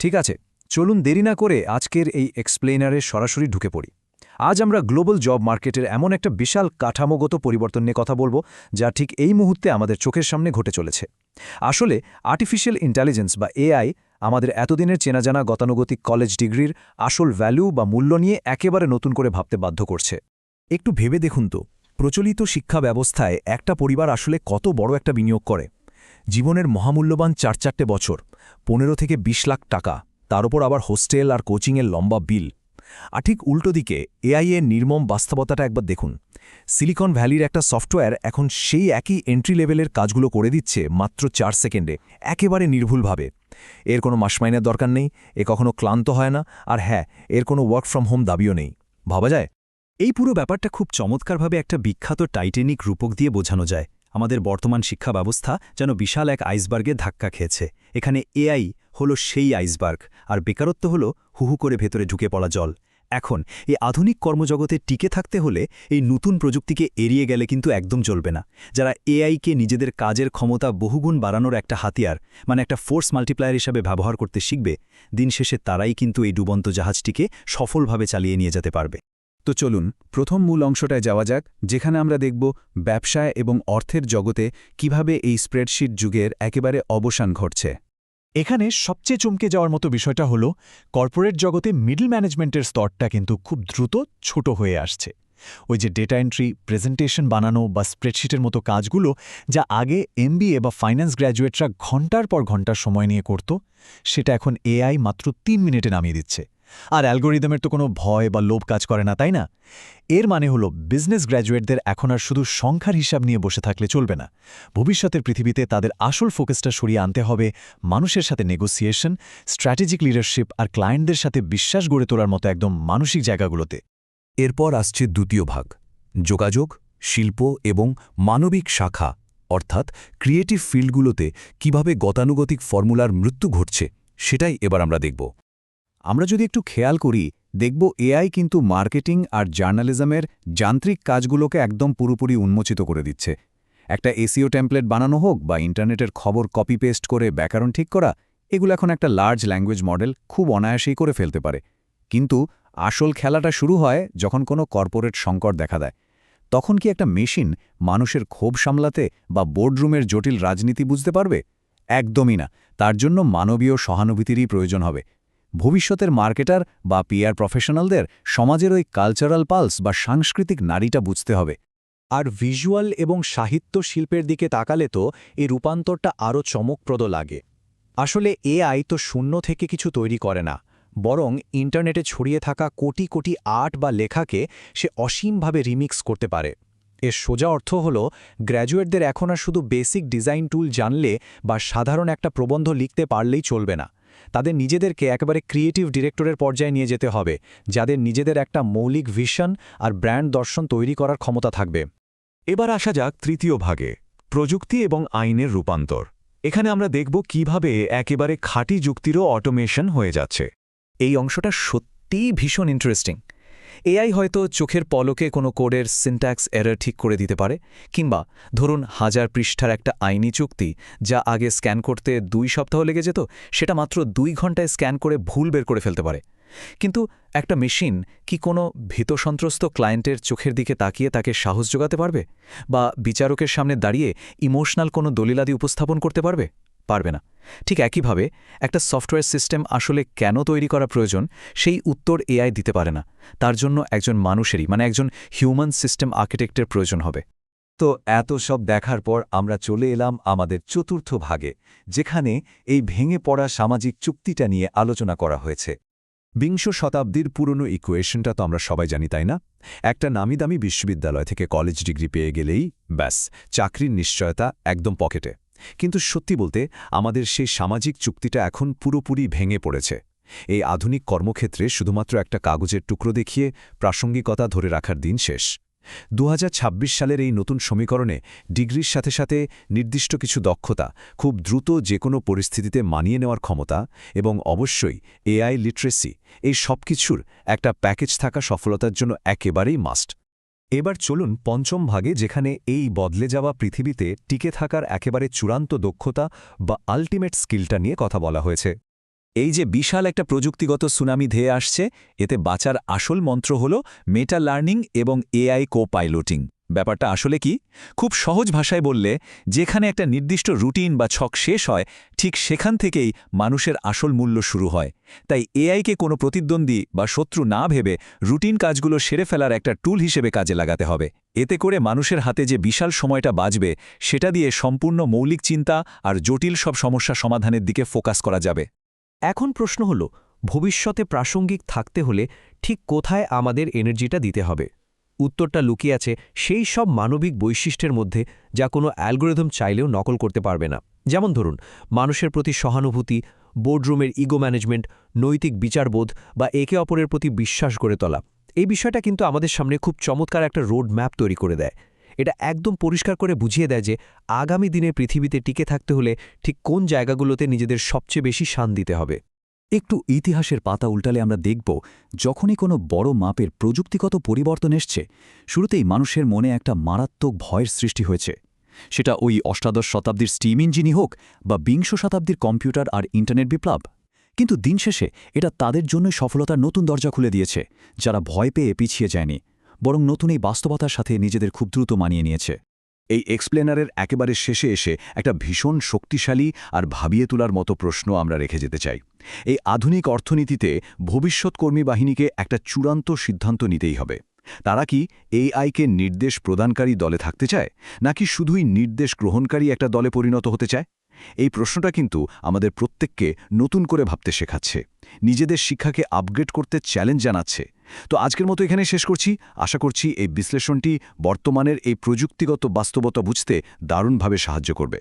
ঠিক আছে, চলুন দেরি না করে আজকের এই এক্সপ্লেইনারে সরাসরি ঢুকে পড়ি। আজ আমরা গ্লোবাল জব মার্কেটের এমন একটা বিশাল কাঠামোগত পরিবর্তন নিয়ে কথা বলবো, যা ঠিক এই মুহূর্তে আমাদের চোখের সামনে ঘটে চলেছে। আসলে আর্টিফিশিয়াল ইন্টেলিজেন্স বা এআই আমাদের এতদিনের চেনাজানা গতানুগতিক কলেজ ডিগ্রির আসল ভ্যালু বা মূল্য নিয়ে একেবারে নতুন করে ভাবতে বাধ্য করছে। একটু ভেবে দেখুন তো, প্রচলিত শিক্ষা ব্যবস্থায় একটা পরিবার আসলে কত বড় একটা বিনিয়োগ করে। জীবনের মহামূল্যবান 4-4টে বছর, 15 থেকে 20 লাখ টাকা, তার উপর আবার হোস্টেল আর কোচিংয়ের লম্বা বিল। আর ঠিক উল্টো দিকে এআই এর নির্মম বাস্তবতাটা একবার দেখুন। সিলিকন ভ্যালির একটা সফটওয়্যার এখন সেই একই এন্ট্রি লেভেলের কাজগুলো করে দিচ্ছে মাত্র 4 সেকেন্ডে, একেবারে নির্ভুলভাবে। এর কোনো মাসমাইনের দরকার নেই, এ কখনো ক্লান্ত হয় না, আর হ্যাঁ, এর কোনো ওয়ার্ক ফ্রম হোম দাবিও নেই। ভাবা যায়? এই পুরো ব্যাপারটা খুব চমৎকারভাবে একটা বিখ্যাত টাইটানিক রূপক দিয়ে বোঝানো যায়। আমাদের বর্তমান শিক্ষা ব্যবস্থা যেন বিশাল এক আইসবার্গে ধাক্কা খেয়েছে। এখানে এআই হলো সেই আইসবার্গ, আর বেকারত্ব হলো হুহু করে ভেতরে ঢুকে পড়া জল। এখন এই আধুনিক কর্মজগতে টিকে থাকতে হলে এই নতুন প্রযুক্তিকে এড়িয়ে গেলে কিন্তু একদম চলবে না। যারা এআইকে নিজেদের কাজের ক্ষমতা বহুগুণ বাড়ানোর একটা হাতিয়ার, মানে একটা ফোর্স মাল্টিপ্লায়ার হিসাবে ব্যবহার করতে শিখবে, দিন শেষে তারাই কিন্তু এই ডুবন্ত জাহাজটিকে সফলভাবে চালিয়ে নিয়ে যেতে পারবে। তো চলুন প্রথম মূল অংশটায় যাওয়া যাক, যেখানে আমরা দেখব ব্যবসায় এবং অর্থের জগতে কিভাবে এই স্প্রেডশিট যুগের একেবারে অবসান ঘটছে। এখানে সবচেয়ে চমকে যাওয়ার মতো বিষয়টা হলো, কর্পোরেট জগতে মিডল ম্যানেজমেন্টের স্তরটা কিন্তু খুব দ্রুত ছোট হয়ে আসছে। ওই যে ডেটা এন্ট্রি, প্রেজেন্টেশন বানানো বা স্প্রেডশিটের মতো কাজগুলো, যা আগে এমবিএ বা ফাইন্যান্স গ্র্যাজুয়েটরা ঘন্টার পর ঘন্টা সময় নিয়ে করত, সেটা এখন এআই মাত্র 3 মিনিটে নামিয়ে দিচ্ছে। আর অ্যালগোরিদমের তো কোনো ভয় বা লোভ কাজ করে না, তাই না? এর মানে হলো বিজনেস গ্র্যাজুয়েটদের এখন আর শুধু সংখ্যার হিসাব নিয়ে বসে থাকলে চলবে না। ভবিষ্যতের পৃথিবীতে তাদের আসল ফোকাসটা সরিয়ে আনতে হবে মানুষের সাথে নেগোসিয়েশন, স্ট্র্যাটেজিক লিডারশিপ আর ক্লায়েন্টদের সাথে বিশ্বাস গড়ে তোলার মতো একদম মানসিক জায়গাগুলোতে। এরপর আসছে দ্বিতীয় ভাগ, যোগাযোগ, শিল্প এবং মানবিক শাখা, অর্থাৎ ক্রিয়েটিভ ফিল্ডগুলোতে কিভাবে গতানুগতিক ফর্মুলার মৃত্যু ঘটছে, সেটাই এবার আমরা দেখব। আমরা যদি একটু খেয়াল করি, দেখব এআই কিন্তু মার্কেটিং আর জার্নালিজমের যান্ত্রিক কাজগুলোকে একদম পুরোপুরি উন্মোচিত করে দিচ্ছে। একটা এসইও টেমপ্লেট বানানো হোক বা ইন্টারনেটের খবর কপি পেস্ট করে ব্যাকরণ ঠিক করা, এগুলো এখন একটা লার্জ ল্যাঙ্গুয়েজ মডেল খুব অনায়াসেই করে ফেলতে পারে। কিন্তু আসল খেলাটা শুরু হয় যখন কোনো কর্পোরেট সংকট দেখা দেয়। তখন কি একটা মেশিন মানুষের ক্ষোভ সামলাতে বা বোর্ডরুমের জটিল রাজনীতি বুঝতে পারবে? একদমই না। তার জন্য মানবীয় সহানুভূতিরই প্রয়োজন হবে। ভবিষ্যতের মার্কেটার বা পিআর প্রফেশনালদের সমাজের ওই কালচারাল পালস বা সাংস্কৃতিক নাড়িটা বুঝতে হবে। আর ভিজুয়াল এবং সাহিত্য শিল্পের দিকে তাকালে তো এই রূপান্তরটা আরও চমকপ্রদ লাগে। আসলে এআই তো শূন্য থেকে কিছু তৈরি করে না, বরং ইন্টারনেটে ছড়িয়ে থাকা কোটি কোটি আর্ট বা লেখাকে সে অসীমভাবে রিমিক্স করতে পারে। এর সোজা অর্থ হল, গ্র্যাজুয়েটদের এখন আর শুধু বেসিক ডিজাইন টুল জানলে বা সাধারণ একটা প্রবন্ধ লিখতে পারলেই চলবে না। তাদের নিজেদেরকে একেবারে ক্রিয়েটিভ ডিরেক্টরের পর্যায়ে নিয়ে যেতে হবে, যাদের নিজেদের একটা মৌলিক ভিশন আর ব্র্যান্ড দর্শন তৈরি করার ক্ষমতা থাকবে। এবার আসা যাক তৃতীয় ভাগে, প্রযুক্তি এবং আইনের রূপান্তর। এখানে আমরা দেখব কিভাবে একেবারে খাঁটি যুক্তিরও অটোমেশন হয়ে যাচ্ছে। এই অংশটা সত্যিই ভীষণ ইন্টারেস্টিং। এআই হয়তো চোখের পলকে কোনো কোডের সিনট্যাক্স এরর ঠিক করে দিতে পারে, কিংবা ধরুন 1000 পৃষ্ঠার একটা আইনি চুক্তি, যা আগে স্ক্যান করতে 2 সপ্তাহ লেগে যেত, সেটা মাত্র 2 ঘন্টায় স্ক্যান করে ভুল বের করে ফেলতে পারে। কিন্তু একটা মেশিন কি কোনো ভীতসন্ত্রস্ত ক্লায়েন্টের চোখের দিকে তাকিয়ে তাকে সাহস জোগাতে পারবে? বা বিচারকের সামনে দাঁড়িয়ে ইমোশনাল কোনো দলিলাদি উপস্থাপন করতে পারবে? পারবে না। ঠিক একইভাবে একটা সফটওয়্যার সিস্টেম আসলে কেন তৈরি করা প্রয়োজন, সেই উত্তর এআই দিতে পারে না। তার জন্য একজন মানুষেরই, মানে একজন হিউম্যান সিস্টেম আর্কিটেক্টের প্রয়োজন হবে। তো এত সব দেখার পর আমরা চলে এলাম আমাদের চতুর্থ ভাগে, যেখানে এই ভেঙে পড়া সামাজিক চুক্তিটা নিয়ে আলোচনা করা হয়েছে। বিংশ শতাব্দীর পুরনো ইকুয়েশনটা তো আমরা সবাই জানি, তাই না? একটা নামিদামি বিশ্ববিদ্যালয় থেকে কলেজ ডিগ্রি পেয়ে গেলেই ব্যাস, চাকরির নিশ্চয়তা একদম পকেটে। কিন্তু সত্যি বলতে আমাদের সেই সামাজিক চুক্তিটা এখন পুরোপুরি ভেঙে পড়েছে। এই আধুনিক কর্মক্ষেত্রে শুধুমাত্র একটা কাগজের টুকরো দেখিয়ে প্রাসঙ্গিকতা ধরে রাখার দিন শেষ। 2026 সালের এই নতুন সমীকরণে ডিগ্রির সাথে সাথে নির্দিষ্ট কিছু দক্ষতা, খুব দ্রুত যে কোনো পরিস্থিতিতে মানিয়ে নেওয়ার ক্ষমতা এবং অবশ্যই এআই লিটারেসি, এই সবকিছুর একটা প্যাকেজ থাকা সফলতার জন্য একেবারেই মাস্ট। এবার চলুন পঞ্চম ভাগে, যেখানে এই বদলে যাওয়া পৃথিবীতে টিকে থাকার একেবারে চূড়ান্ত দক্ষতা বা আল্টিমেট স্কিলটা নিয়ে কথা বলা হয়েছে। এই যে বিশাল একটা প্রযুক্তিগত সুনামি ধেয়ে আসছে, এতে বাঁচার আসল মন্ত্র হল মেটা লার্নিং এবং এআই কো-পাইলটিং। ব্যাপারটা আসলে কি? খুব সহজ ভাষায় বললে, যেখানে একটা নির্দিষ্ট রুটিন বা ছক শেষ হয়, ঠিক সেখান থেকেই মানুষের আসল মূল্য শুরু হয়। তাই এআইকে কোনো প্রতিদ্বন্দ্বী বা শত্রু না ভেবে রুটিন কাজগুলো সেরে ফেলার একটা টুল হিসেবে কাজে লাগাতে হবে। এতে করে মানুষের হাতে যে বিশাল সময়টা বাঁচবে, সেটা দিয়ে সম্পূর্ণ মৌলিক চিন্তা আর জটিল সব সমস্যা সমাধানের দিকে ফোকাস করা যাবে। এখন প্রশ্ন হল, ভবিষ্যতে প্রাসঙ্গিক থাকতে হলে ঠিক কোথায় আমাদের এনার্জিটা দিতে হবে? উত্তরটা লুকিয়ে আছে সেই সব মানবিক বৈশিষ্ট্যের মধ্যে যা কোনো অ্যালগোরিদম চাইলেও নকল করতে পারবে না। যেমন ধরুন, মানুষের প্রতি সহানুভূতি, বোর্ডরুমের ইগো ম্যানেজমেন্ট, নৈতিক বিচারবোধ বা একে অপরের প্রতি বিশ্বাস গড়ে তোলা। এই বিষয়টা কিন্তু আমাদের সামনে খুব চমৎকার একটা রোড ম্যাপ তৈরি করে দেয়। এটা একদম পরিষ্কার করে বুঝিয়ে দেয় যে আগামী দিনে পৃথিবীতে টিকে থাকতে হলে ঠিক কোন জায়গাগুলোতে নিজেদের সবচেয়ে বেশি শান দিতে হবে। একটু ইতিহাসের পাতা উল্টালে আমরা দেখব, যখনই কোনো বড় মাপের প্রযুক্তিগত পরিবর্তন এসছে, শুরুতেই মানুষের মনে একটা মারাত্মক ভয়ের সৃষ্টি হয়েছে। সেটা ওই অষ্টাদশ শতাব্দীর স্টিম ইঞ্জিনই হোক বা বিংশ শতাব্দীর কম্পিউটার আর ইন্টারনেট বিপ্লব। কিন্তু দিন শেষে এটা তাদের জন্যই সফলতার নতুন দরজা খুলে দিয়েছে, যারা ভয় পেয়ে পিছিয়ে যায়নি, বরং নতুন এই বাস্তবতার সাথে নিজেদের খুব দ্রুত মানিয়ে নিয়েছে। এই এক্সপ্লেনারের একেবারে শেষে এসে একটা ভীষণ শক্তিশালী আর ভাবিয়ে তোলার মতো প্রশ্ন আমরা রেখে যেতে চাই। এই আধুনিক অর্থনীতিতে ভবিষ্যৎ কর্মী বাহিনীকে একটা চূড়ান্ত সিদ্ধান্ত নিতেই হবে। তারা কি এআইকে নির্দেশ প্রদানকারী দলে থাকতে চায়, নাকি শুধুই নির্দেশ গ্রহণকারী একটা দলে পরিণত হতে চায়? এই প্রশ্নটা কিন্তু আমাদের প্রত্যেককে নতুন করে ভাবতে শেখাচ্ছে, নিজেদের শিক্ষাকে আপগ্রেড করতে চ্যালেঞ্জ জানাচ্ছে। তো আজকের মতো এখানে শেষ করছি। আশা করছি এই বিশ্লেষণটি বর্তমানের এই প্রযুক্তিগত বাস্তবতা বুঝতে দারুণভাবে সাহায্য করবে।